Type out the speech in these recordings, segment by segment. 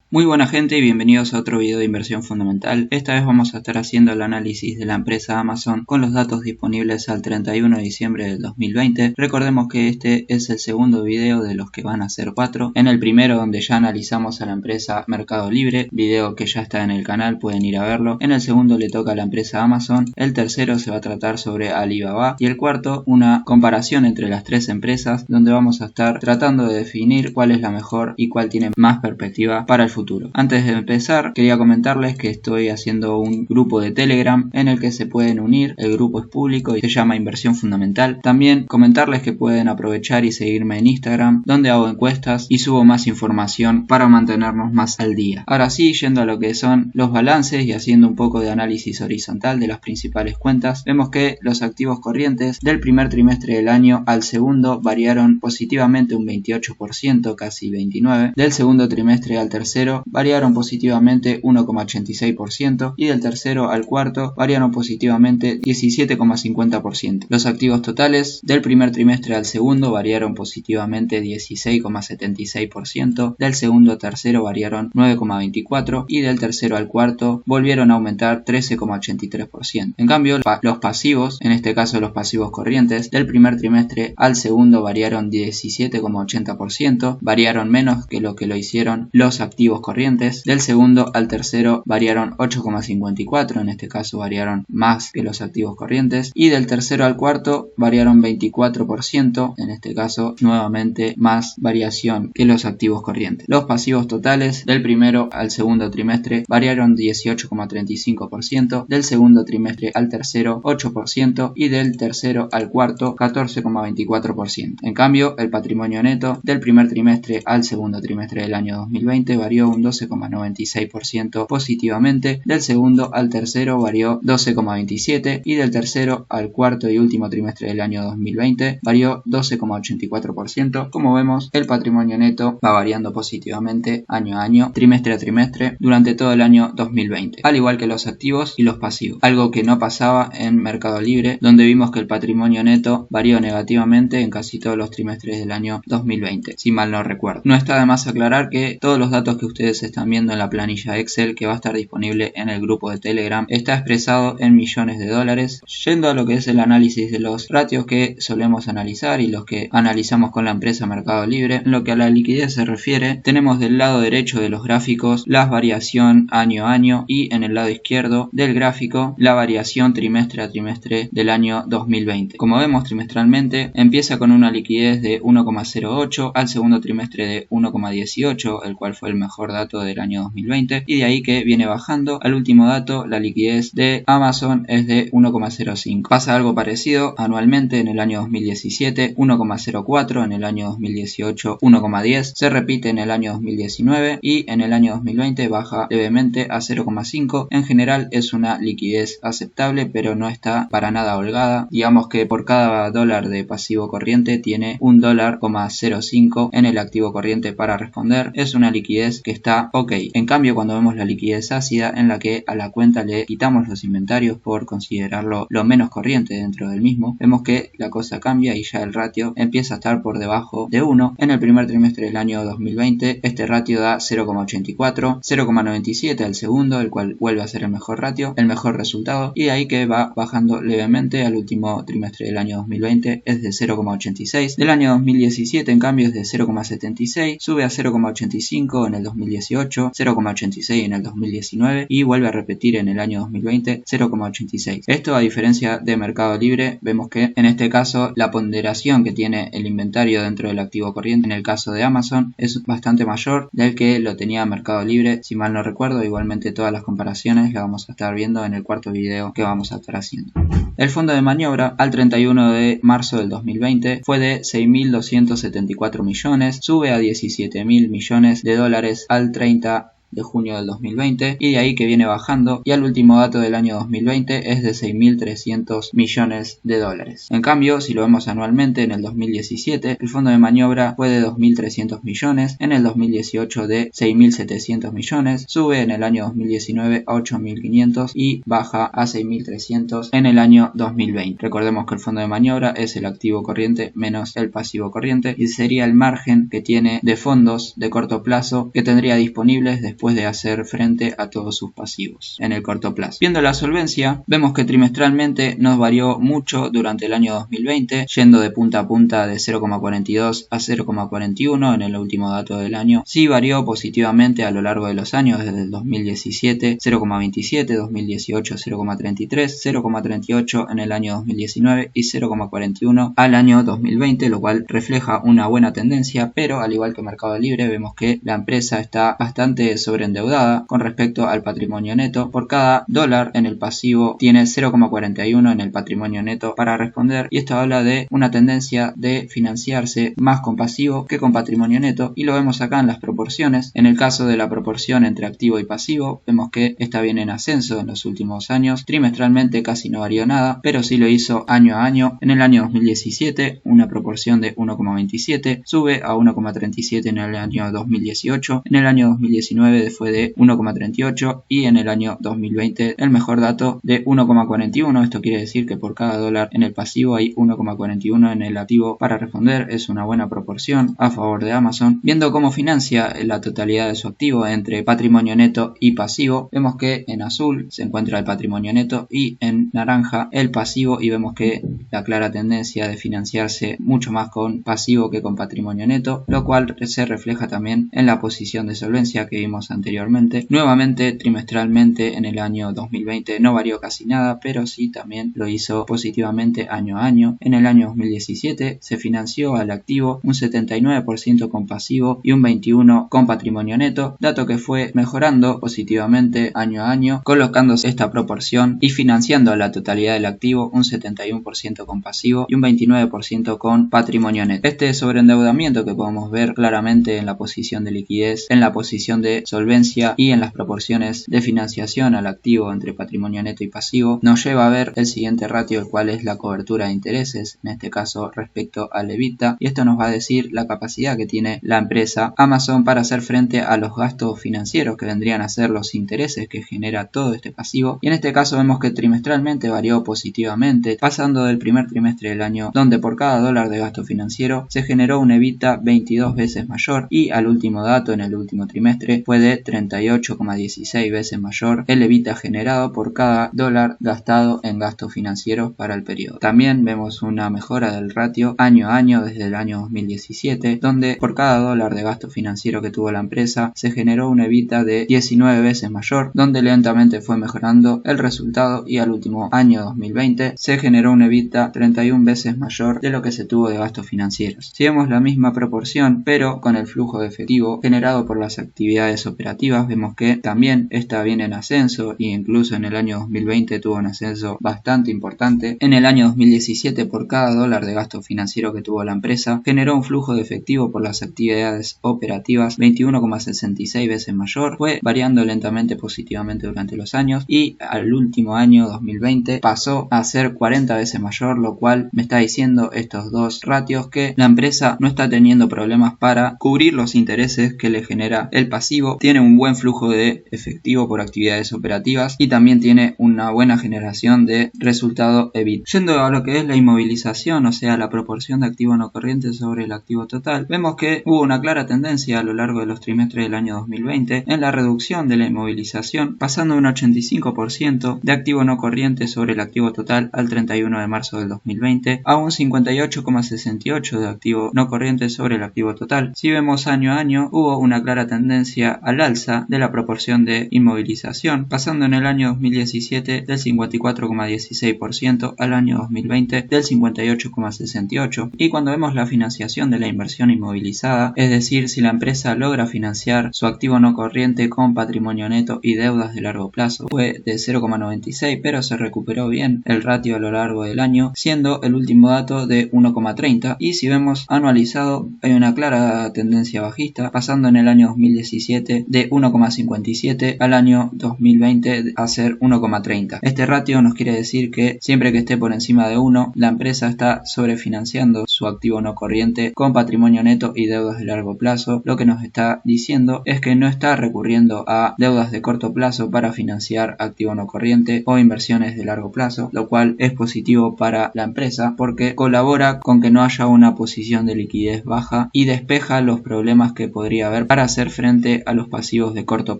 Muy buena gente y bienvenidos a otro video de inversión fundamental. Esta vez vamos a estar haciendo el análisis de la empresa Amazon con los datos disponibles al 31 de diciembre del 2020. Recordemos que este es el segundo video de los que van a ser 4. En el primero, donde ya analizamos a la empresa Mercado Libre, video que ya está en el canal, pueden ir a verlo. En el segundo le toca a la empresa Amazon. El tercero se va a tratar sobre Alibaba y el cuarto una comparación entre las tres empresas, donde vamos a estar tratando de definir cuál es la mejor y cuál tiene más perspectiva para el futuro. Antes de empezar, quería comentarles que estoy haciendo un grupo de Telegram en el que se pueden unir. El grupo es público y se llama Inversión Fundamental. También comentarles que pueden aprovechar y seguirme en Instagram, donde hago encuestas y subo más información para mantenernos más al día. Ahora sí, yendo a lo que son los balances y haciendo un poco de análisis horizontal de las principales cuentas, vemos que los activos corrientes del primer trimestre del año al segundo variaron positivamente un 28%, casi 29%. Del segundo trimestre al tercero variaron positivamente 1,86% y del tercero al cuarto variaron positivamente 17,50%. Los activos totales del primer trimestre al segundo variaron positivamente 16,76%, del segundo al tercero variaron 9,24% y del tercero al cuarto volvieron a aumentar 13,83%. En cambio, los pasivos, en este caso los pasivos corrientes, del primer trimestre al segundo variaron 17,80%, variaron menos que lo hicieron los activos corrientes. Del segundo al tercero variaron 8,54%, en este caso variaron más que los activos corrientes, y del tercero al cuarto variaron 24%, en este caso nuevamente más variación que los activos corrientes. Los pasivos totales del primero al segundo trimestre variaron 18,35%, del segundo trimestre al tercero 8% y del tercero al cuarto 14,24%. En cambio, el patrimonio neto del primer trimestre al segundo trimestre del año 2020 varió un 12,96% positivamente, del segundo al tercero varió 12,27% y del tercero al cuarto y último trimestre del año 2020 varió 12,84%. Como vemos, el patrimonio neto va variando positivamente año a año, trimestre a trimestre, durante todo el año 2020, al igual que los activos y los pasivos, algo que no pasaba en Mercado Libre, donde vimos que el patrimonio neto varió negativamente en casi todos los trimestres del año 2020, si mal no recuerdo. No está de más aclarar que todos los datos que ustedes están viendo en la planilla Excel, que va a estar disponible en el grupo de Telegram, está expresado en millones de dólares. Yendo a lo que es el análisis de los ratios que solemos analizar y los que analizamos con la empresa Mercado Libre, en lo que a la liquidez se refiere, tenemos del lado derecho de los gráficos la variación año a año y en el lado izquierdo del gráfico la variación trimestre a trimestre del año 2020. Como vemos, trimestralmente empieza con una liquidez de 1,08 al segundo trimestre de 1,18, el cual fue el mejor dato del año 2020, y de ahí que viene bajando. Al último dato, la liquidez de Amazon es de 1,05. Pasa algo parecido anualmente en el año 2017, 1,04, en el año 2018 1,10, se repite en el año 2019 y en el año 2020 baja levemente a 0,5. En general es una liquidez aceptable, pero no está para nada holgada. Digamos que por cada dólar de pasivo corriente tiene $1,05 en el activo corriente para responder. Es una liquidez que está ok. En cambio, cuando vemos la liquidez ácida, en la que a la cuenta le quitamos los inventarios por considerarlo lo menos corriente dentro del mismo, vemos que la cosa cambia y ya el ratio empieza a estar por debajo de 1. En el primer trimestre del año 2020 este ratio da 0,84, 0,97 al segundo, el cual vuelve a ser el mejor ratio, el mejor resultado, y de ahí que va bajando levemente. Al último trimestre del año 2020 es de 0,86. Del año 2017 en cambio es de 0,76, sube a 0,85 en el 2018, 0,86 en el 2019 y vuelve a repetir en el año 2020 0,86. Esto, a diferencia de Mercado Libre, vemos que en este caso la ponderación que tiene el inventario dentro del activo corriente en el caso de Amazon es bastante mayor del que lo tenía Mercado Libre, si mal no recuerdo. Igualmente todas las comparaciones las vamos a estar viendo en el cuarto video que vamos a estar haciendo. El fondo de maniobra al 31 de marzo del 2020 fue de 6.274 millones, sube a 17.000 millones de dólares al 30 de junio del 2020 y de ahí que viene bajando, y al último dato del año 2020 es de 6.300 millones de dólares. En cambio, si lo vemos anualmente, en el 2017 el fondo de maniobra fue de 2.300 millones, en el 2018 de 6.700 millones, sube en el año 2019 a 8.500 y baja a 6.300 en el año 2020. Recordemos que el fondo de maniobra es el activo corriente menos el pasivo corriente y sería el margen que tiene de fondos de corto plazo que tendría disponibles después después de hacer frente a todos sus pasivos en el corto plazo. Viendo la solvencia, vemos que trimestralmente nos varió mucho durante el año 2020, yendo de punta a punta de 0,42 a 0,41 en el último dato del año. Sí varió positivamente a lo largo de los años, desde el 2017 0,27, 2018 0,33, 0,38 en el año 2019 y 0,41 al año 2020, lo cual refleja una buena tendencia, pero al igual que Mercado Libre vemos que la empresa está bastante sobreendeudada con respecto al patrimonio neto. Por cada dólar en el pasivo tiene 0,41 en el patrimonio neto para responder, y esto habla de una tendencia de financiarse más con pasivo que con patrimonio neto, y lo vemos acá en las proporciones. En el caso de la proporción entre activo y pasivo, vemos que esta viene en ascenso en los últimos años. Trimestralmente casi no varió nada, pero sí lo hizo año a año. En el año 2017 una proporción de 1,27 sube a 1,37 en el año 2018, en el año 2019 fue de 1,38 y en el año 2020 el mejor dato de 1,41. Esto quiere decir que por cada dólar en el pasivo hay 1,41 en el activo para responder. Es una buena proporción a favor de Amazon. Viendo cómo financia la totalidad de su activo entre patrimonio neto y pasivo, vemos que en azul se encuentra el patrimonio neto y en naranja el pasivo, y vemos que la clara tendencia de financiarse mucho más con pasivo que con patrimonio neto, lo cual se refleja también en la posición de solvencia que vimos anteriormente. Nuevamente trimestralmente en el año 2020 no varió casi nada, pero sí también lo hizo positivamente año a año. En el año 2017 se financió al activo un 79% con pasivo y un 21% con patrimonio neto, dato que fue mejorando positivamente año a año, colocándose esta proporción y financiando a la totalidad del activo un 71% con pasivo y un 29% con patrimonio neto. Este sobreendeudamiento que podemos ver claramente en la posición de liquidez, en la posición de solvencia y en las proporciones de financiación al activo entre patrimonio neto y pasivo, nos lleva a ver el siguiente ratio, el cual es la cobertura de intereses, en este caso respecto al EBITDA, y esto nos va a decir la capacidad que tiene la empresa Amazon para hacer frente a los gastos financieros que vendrían a ser los intereses que genera todo este pasivo. Y en este caso vemos que trimestralmente varió positivamente, pasando del primer trimestre del año donde por cada dólar de gasto financiero se generó un EBITDA 22 veces mayor, y al último dato en el último trimestre fue de 38,16 veces mayor el EBITDA generado por cada dólar gastado en gastos financieros para el periodo. También vemos una mejora del ratio año a año desde el año 2017, donde por cada dólar de gasto financiero que tuvo la empresa se generó un EBITDA de 19 veces mayor, donde lentamente fue mejorando el resultado, y al último año 2020 se generó un EBITDA 31 veces mayor de lo que se tuvo de gastos financieros. Si vemos la misma proporción pero con el flujo de efectivo generado por las actividades operativas, vemos que también esta viene en ascenso, y incluso en el año 2020 tuvo un ascenso bastante importante. En el año 2017 por cada dólar de gasto financiero que tuvo la empresa generó un flujo de efectivo por las actividades operativas 21,66 veces mayor, fue variando lentamente positivamente durante los años, y al último año 2020 pasó a ser 40 veces mayor, lo cual me está diciendo estos dos ratios que la empresa no está teniendo problemas para cubrir los intereses que le genera el pasivo, tiene un buen flujo de efectivo por actividades operativas y también tiene una buena generación de resultado EBIT. Yendo a lo que es la inmovilización, o sea la proporción de activo no corriente sobre el activo total, vemos que hubo una clara tendencia a lo largo de los trimestres del año 2020 en la reducción de la inmovilización, pasando de un 85% de activo no corriente sobre el activo total al 31 de marzo del 2020 a un 58,68% de activo no corriente sobre el activo total. Si vemos año a año, hubo una clara tendencia al alza de la proporción de inmovilización, pasando en el año 2017 del 54,16% al año 2020 del 58,68%. Y cuando vemos la financiación de la inversión inmovilizada, es decir, si la empresa logra financiar su activo no corriente con patrimonio neto y deudas de largo plazo, fue de 0,96, pero se recuperó bien el ratio a lo largo del año, siendo el último dato de 1,30. Y si vemos anualizado, hay una clara tendencia bajista, pasando en el año 2017 de 1,57 al año 2020 a ser 1,30. Este ratio nos quiere decir que siempre que esté por encima de 1, la empresa está sobrefinanciando su activo no corriente con patrimonio neto y deudas de largo plazo. Lo que nos está diciendo es que no está recurriendo a deudas de corto plazo para financiar activo no corriente o inversiones de largo plazo, lo cual es positivo para la empresa porque colabora con que aunque no haya una posición de liquidez baja, y despeja los problemas que podría haber para hacer frente a los pasivos de corto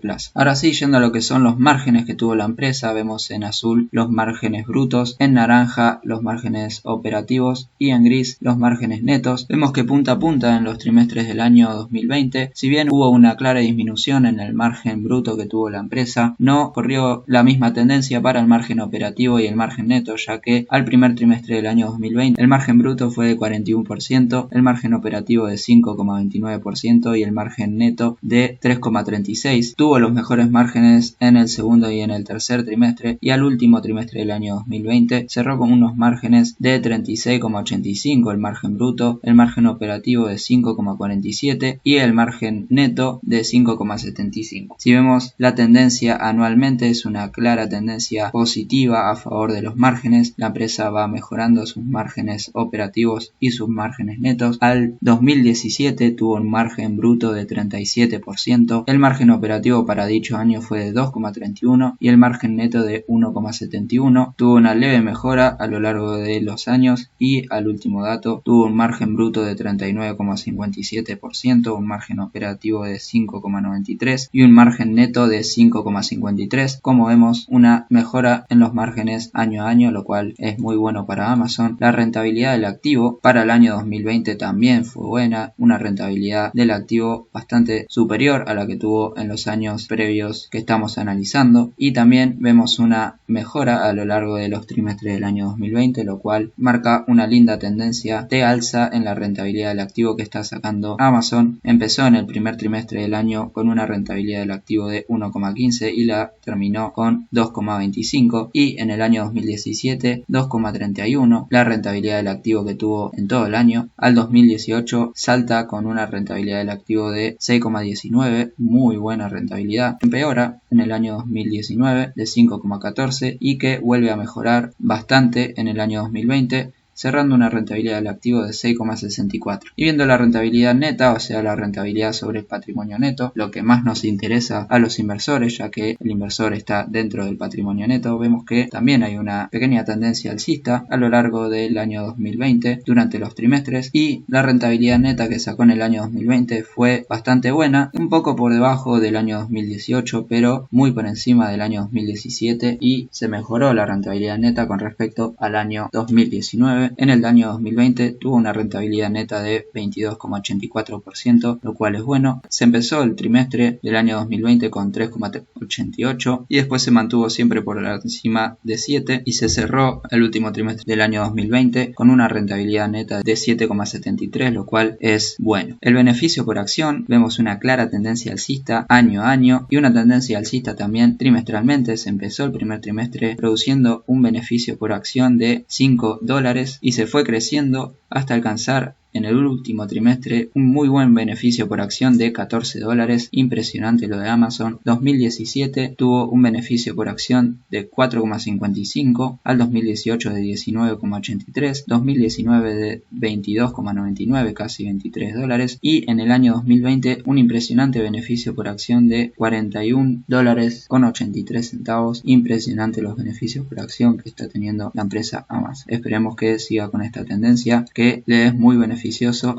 plazo. Ahora sí, yendo a lo que son los márgenes que tuvo la empresa, vemos en azul los márgenes brutos, en naranja los márgenes operativos y en gris los márgenes netos. Vemos que punta a punta en los trimestres del año 2020, si bien hubo una clara disminución en el margen bruto que tuvo la empresa, no corrió la misma tendencia para el margen operativo y el margen neto, ya que al primer trimestre del año 2020 el margen bruto fue de 41%, el margen operativo de 5,29% y el margen neto de 3,36%. Tuvo los mejores márgenes en el segundo y en el tercer trimestre, y al último trimestre del año 2020 cerró con unos márgenes de 36,85% el margen bruto, el margen operativo de 5,47% y el margen neto de 5,75%. Si vemos la tendencia anualmente, es una clara tendencia positiva a favor de los márgenes. La empresa va mejorando sus márgenes operativos y sus márgenes netos. Al 2017 tuvo un margen bruto de 37%, el margen operativo para dicho año fue de 2,31% y el margen neto de 1,71%. Tuvo una leve mejora a lo largo de los años y al último dato tuvo un margen bruto de 39,57%, un margen operativo de 5,93% y un margen neto de 5,53%. Como vemos, una mejora en los márgenes año a año, lo cual es muy bueno para Amazon. La rentabilidad del activo para el año 2020 también fue buena, una rentabilidad del activo bastante superior a la que tuvo en los años previos que estamos analizando, y también vemos una mejora a lo largo de los trimestres del año 2020, lo cual marca una linda tendencia de alza en la rentabilidad del activo que está sacando Amazon. Empezó en el primer trimestre del año con una rentabilidad del activo de 1,15 y la terminó con 2,25, y en el año 2017 2,31, la rentabilidad del activo que tuvo en todo el año. Al 2018 salta con una rentabilidad del activo de 6,19, muy buena rentabilidad. Empeora en el año 2019 de 5,14 y que vuelve a mejorar bastante en el año 2020, cerrando una rentabilidad del activo de 6,64. Y viendo la rentabilidad neta, o sea la rentabilidad sobre el patrimonio neto, lo que más nos interesa a los inversores, ya que el inversor está dentro del patrimonio neto, vemos que también hay una pequeña tendencia alcista a lo largo del año 2020 durante los trimestres, y la rentabilidad neta que sacó en el año 2020 fue bastante buena, un poco por debajo del año 2018, pero muy por encima del año 2017, y se mejoró la rentabilidad neta con respecto al año 2019. En el año 2020 tuvo una rentabilidad neta de 22,84%, lo cual es bueno. Se empezó el trimestre del año 2020 con 3,88 y después se mantuvo siempre por encima de 7, y se cerró el último trimestre del año 2020 con una rentabilidad neta de 7,73, lo cual es bueno. El beneficio por acción, vemos una clara tendencia alcista año a año y una tendencia alcista también trimestralmente. Se empezó el primer trimestre produciendo un beneficio por acción de $5 y se fue creciendo hasta alcanzar en el último trimestre un muy buen beneficio por acción de $14, impresionante lo de Amazon. 2017 tuvo un beneficio por acción de 4,55, al 2018 de 19,83, 2019 de 22,99, casi $23, y en el año 2020 un impresionante beneficio por acción de $41,83, impresionante los beneficios por acción que está teniendo la empresa Amazon. Esperemos que siga con esta tendencia que le es muy beneficioso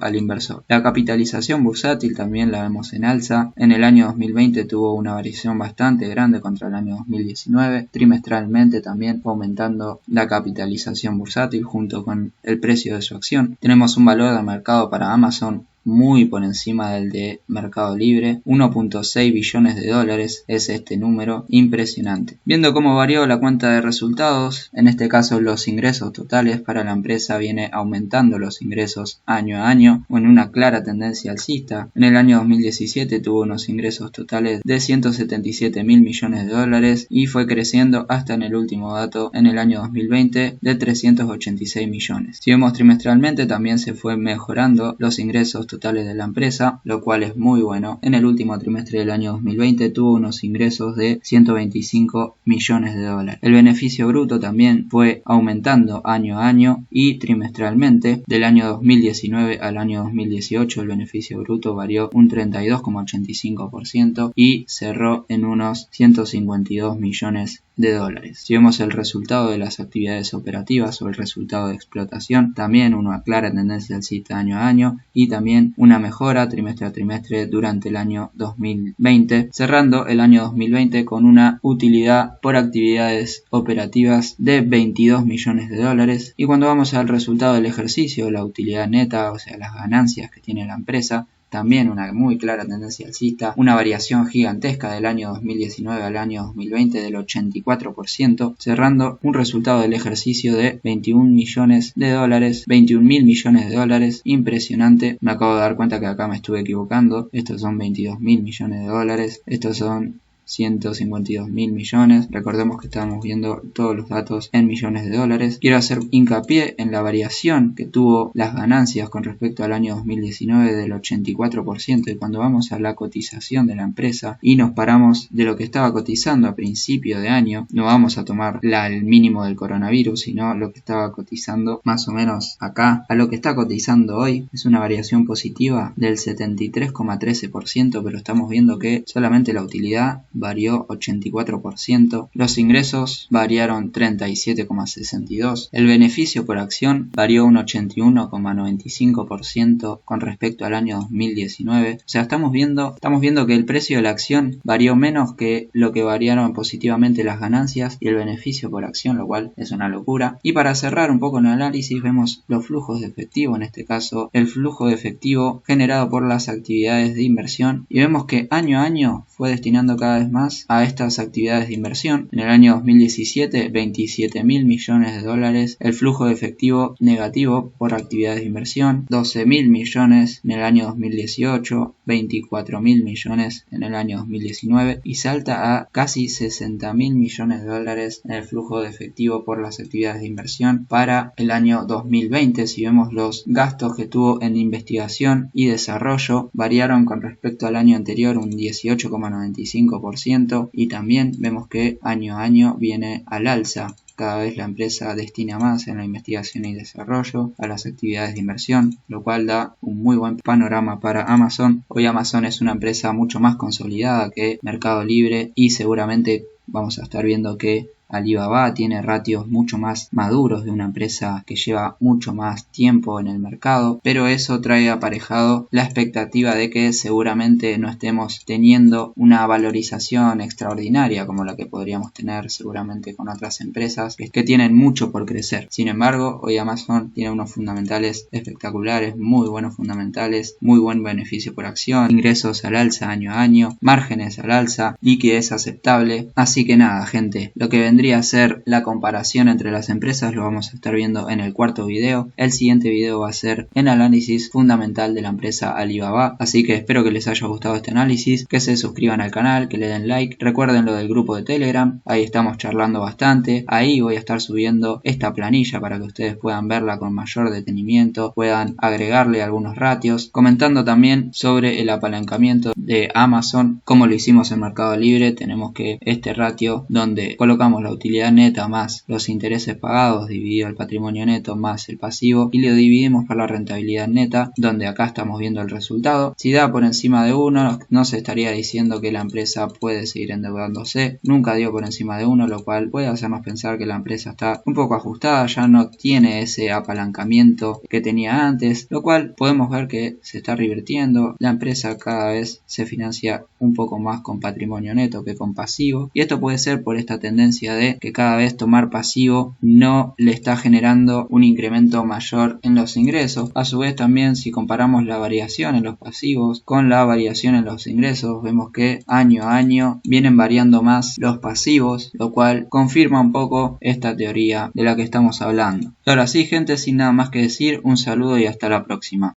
al inversor. La capitalización bursátil también la vemos en alza. En el año 2020 tuvo una variación bastante grande contra el año 2019. Trimestralmente también aumentando la capitalización bursátil junto con el precio de su acción. Tenemos un valor de mercado para Amazon muy por encima del de Mercado Libre, 1.6 billones de dólares es este número, impresionante. Viendo cómo varió la cuenta de resultados, en este caso los ingresos totales para la empresa, viene aumentando los ingresos año a año, en una clara tendencia alcista. En el año 2017 tuvo unos ingresos totales de 177 mil millones de dólares y fue creciendo hasta en el último dato, en el año 2020, de 386 millones. Si vemos trimestralmente, también se fue mejorando los ingresos totales de la empresa, lo cual es muy bueno. En el último trimestre del año 2020 tuvo unos ingresos de 125 millones de dólares. El beneficio bruto también fue aumentando año a año y trimestralmente. Del año 2019 al año 2018 el beneficio bruto varió un 32,85% y cerró en unos 152 millones de dólares. Si vemos el resultado de las actividades operativas o el resultado de explotación, también una clara tendencia alcista año a año y también una mejora trimestre a trimestre durante el año 2020, cerrando el año 2020 con una utilidad por actividades operativas de 22 millones de dólares. Y cuando vamos al resultado del ejercicio, la utilidad neta, o sea las ganancias que tiene la empresa, también una muy clara tendencia alcista, una variación gigantesca del año 2019 al año 2020 del 84%, cerrando un resultado del ejercicio de 21 millones de dólares, 21 mil millones de dólares, impresionante. Me acabo de dar cuenta que acá me estuve equivocando, estos son 22 mil millones de dólares, estos son 152 mil millones. Recordemos que estamos viendo todos los datos en millones de dólares. Quiero hacer hincapié en la variación que tuvo las ganancias con respecto al año 2019 del 84%, y cuando vamos a la cotización de la empresa y nos paramos de lo que estaba cotizando a principio de año, no vamos a tomar el mínimo del coronavirus, sino lo que estaba cotizando más o menos acá, a lo que está cotizando hoy, es una variación positiva del 73,13%, pero estamos viendo que solamente la utilidad varió 84%, los ingresos variaron 37,62%, el beneficio por acción varió un 81,95% con respecto al año 2019. O sea, estamos viendo que el precio de la acción varió menos que lo que variaron positivamente las ganancias y el beneficio por acción, lo cual es una locura. Y para cerrar un poco el análisis, vemos los flujos de efectivo, en este caso el flujo de efectivo generado por las actividades de inversión, y vemos que año a año fue destinando cada vez más a estas actividades de inversión. En el año 2017, 27 mil millones de dólares, el flujo de efectivo negativo por actividades de inversión, 12 mil millones en el año 2018, 24 mil millones en el año 2019 y salta a casi 60 mil millones de dólares en el flujo de efectivo por las actividades de inversión para el año 2020. Si vemos los gastos que tuvo en investigación y desarrollo, variaron con respecto al año anterior un 18,95%, y también vemos que año a año viene al alza. Cada vez la empresa destina más en la investigación y desarrollo a las actividades de inversión, lo cual da un muy buen panorama para Amazon. Hoy Amazon es una empresa mucho más consolidada que Mercado Libre y seguramente vamos a estar viendo que Alibaba tiene ratios mucho más maduros de una empresa que lleva mucho más tiempo en el mercado, pero eso trae aparejado la expectativa de que seguramente no estemos teniendo una valorización extraordinaria como la que podríamos tener seguramente con otras empresas que tienen mucho por crecer. Sin embargo, hoy Amazon tiene unos fundamentales espectaculares, muy buenos fundamentales, muy buen beneficio por acción, ingresos al alza año a año, márgenes al alza, liquidez aceptable. Así que nada, gente, lo que vendría a ser la comparación entre las empresas lo vamos a estar viendo en el cuarto video. El siguiente video va a ser el análisis fundamental de la empresa Alibaba, así que espero que les haya gustado este análisis, que se suscriban al canal, que le den like, recuerden lo del grupo de Telegram, ahí estamos charlando bastante, ahí voy a estar subiendo esta planilla para que ustedes puedan verla con mayor detenimiento, puedan agregarle algunos ratios, comentando también sobre el apalancamiento de Amazon, como lo hicimos en Mercado Libre. Tenemos que este ratio donde colocamos la utilidad neta más los intereses pagados dividido el patrimonio neto más el pasivo y lo dividimos por la rentabilidad neta, donde acá estamos viendo el resultado. Si da por encima de 1, no se estaría diciendo que la empresa puede seguir endeudándose. Nunca dio por encima de 1, lo cual puede hacernos pensar que la empresa está un poco ajustada, ya no tiene ese apalancamiento que tenía antes, lo cual podemos ver que se está revirtiendo. La empresa cada vez se financia un poco más con patrimonio neto que con pasivo, y esto puede ser por esta tendencia de que cada vez tomar pasivo no le está generando un incremento mayor en los ingresos. A su vez también, si comparamos la variación en los pasivos con la variación en los ingresos, vemos que año a año vienen variando más los pasivos, lo cual confirma un poco esta teoría de la que estamos hablando. Y ahora sí, gente, sin nada más que decir, un saludo y hasta la próxima.